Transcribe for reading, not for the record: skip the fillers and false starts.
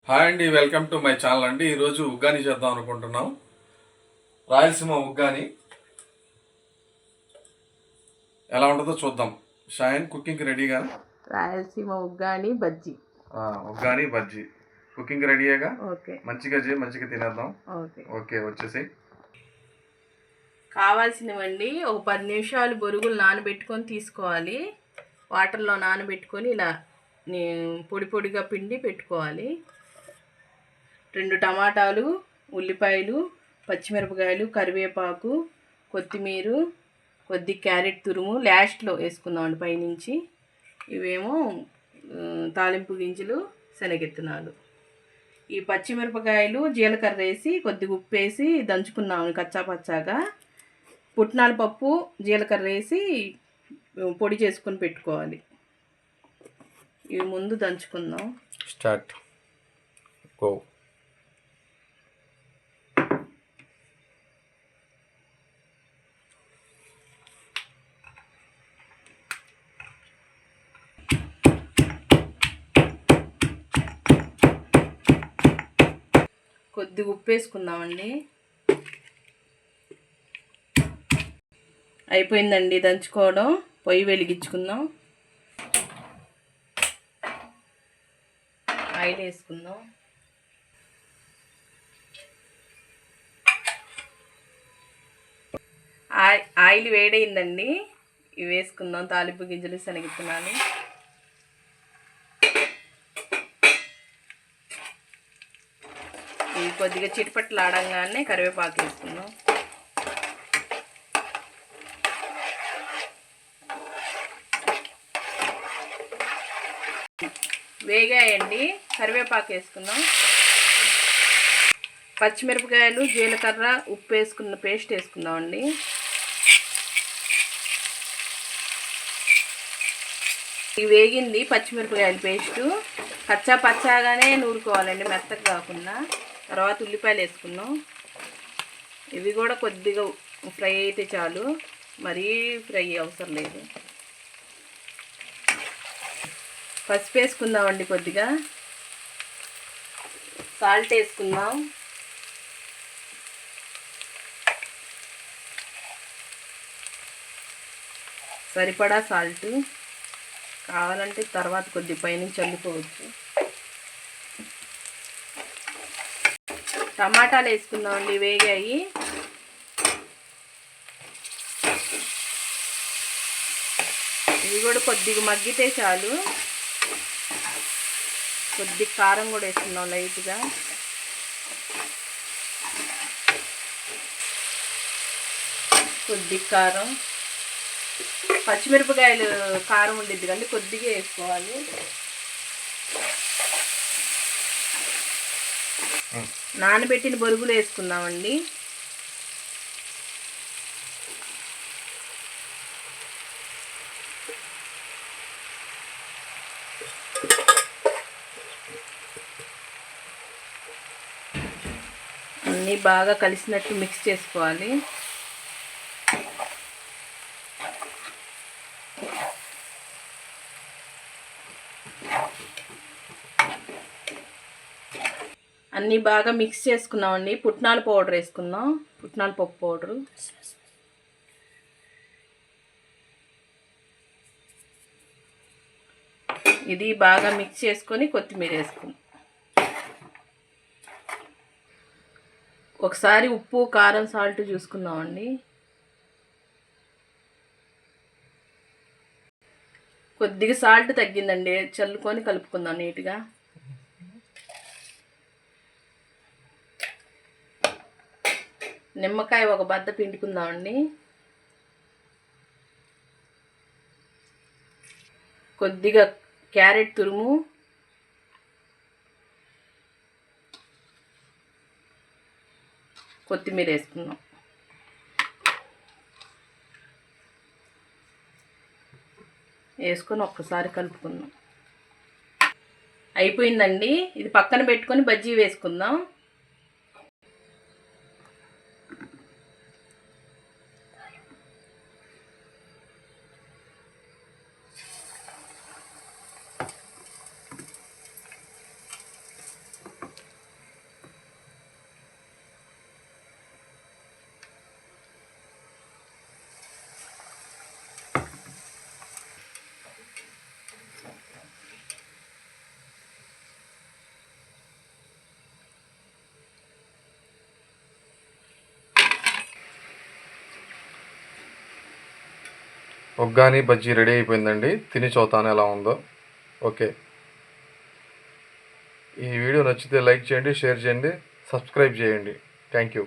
Hi అండి, welcome to my channel అండి. ఈరోజు ఉగ్గాని చేద్దాం అనుకుంటున్నాం. రాయలసీమ ఉగ్గాని ఎలా ఉంటుందో చూద్దాం. షాయన్ కుకింగ్కి రెడీగా? రాయలసీమ ఉగ్గాని బజ్జీ. ఉగ్గాని బజ్జీ కుకింగ్ రెడీగా? ఓకే, మంచిగా చేయి, మంచిగా తినేద్దాం. ఓకే ఓకే, వచ్చేసి కావాల్సినవండి. ఒక 10 నిమిషాలు బొరుగులు నానబెట్టుకొని తీసుకోవాలి. వాటర్లో నానబెట్టుకొని ఇలా పొడి పొడిగా పిండి పెట్టుకోవాలి. 2 టమాటాలు, ఉల్లిపాయలు, పచ్చిమిరపకాయలు, కరివేపాకు, కొత్తిమీర, కొద్ది క్యారెట్ తురుము లాస్ట్లో వేసుకుందామండి పైనుంచి. ఇవేమో తాలింపు గింజలు, శనగెత్తనాలు. ఈ పచ్చిమిరపకాయలు జీలకర్ర వేసి కొద్దిగా ఉప్పు వేసి దంచుకున్నాము కచ్చాపచ్చాగా. పుట్నాల పప్పు జీలకర్ర వేసి పొడి చేసుకొని పెట్టుకోవాలి. ఇవి ముందు దంచుకుందాం. Start go. కొద్దిగా ఉప్పు వేసుకుందామండి. అయిపోయిందండి దంచుకోవడం. పొయ్యి వెలిగించుకుందాం. ఆయిల్ వేసుకుందాం. ఆయిల్ వేడైందండి. ఇవి వేసుకుందాం. తాలింపు గింజలు, శనగిత్తనాలు. ఇవి కొద్దిగా చిటిపట్లు ఆడంగానే కరివేపాకు వేసుకుందాం. వేగాయండి, కరివేపాకు వేసుకుందాం. పచ్చిమిరపకాయలు, జీలకర్ర, ఉప్పు వేసుకున్న పేస్ట్ వేసుకుందామండి. ఇవి వేగింది పచ్చిమిరపకాయల పేస్టు. కచ్చా పచ్చాగానే నూరుకోవాలండి, మెత్తగా కాకుండా. తర్వాత ఉల్లిపాయలు వేసుకుందాం. ఇవి కూడా కొద్దిగా ఫ్రై అయితే చాలు, మరీ ఫ్రై అవసరం లేదు. పసుపు వేసుకుందామండి. కొద్దిగా సాల్ట్ వేసుకుందాం. సరిపడా సాల్ట్. కావాలంటే తర్వాత కొద్ది పైనుంచి చల్లుకోవచ్చు. టమాటాలు వేసుకుందామండి. వేగాయి. ఇవి కూడా కొద్దిగా మగ్గితే చాలు. కొద్దిగా కారం కూడా వేసుకుందాం లైట్గా. కొద్దిగా కారం. పచ్చిమిరపకాయలు కారం ఉండిద్ది కానీ కొద్దిగా వేసుకోవాలి. నానబెట్టిన బొరుగులు వేసుకుందామండి. అన్నీ బాగా కలిసినట్టు మిక్స్ చేసుకోవాలి. అన్నీ బాగా మిక్స్ చేసుకున్నామండి. పుట్నాల పౌడర్ వేసుకుందాం. పుట్నాల పప్పు పౌడరు. ఇది బాగా మిక్స్ చేసుకొని కొత్తిమీర వేసుకుందాం. ఒకసారి ఉప్పు, కారం, సాల్ట్ చూసుకుందామండి. కొద్దిగా సాల్ట్ తగ్గిందండి, చల్లుకొని కలుపుకుందాం నీట్గా. నిమ్మకాయ ఒక బద్ద పిండుకుందామండి. కొద్దిగా క్యారెట్ తురుము, కొత్తిమీర వేసుకుందాం. వేసుకొని ఒక్కసారి కలుపుకుందాం. అయిపోయిందండి. ఇది పక్కన పెట్టుకొని బజ్జీ వేసుకుందాం. ఉగ్గాని బజ్జీ రెడీ అయిపోయిందండి. తిని చూతాను ఎలా ఉందో. ఓకే, ఈ వీడియో నచ్చితే లైక్ చేయండి, షేర్ చేయండి, సబ్స్క్రైబ్ చేయండి. Thank you.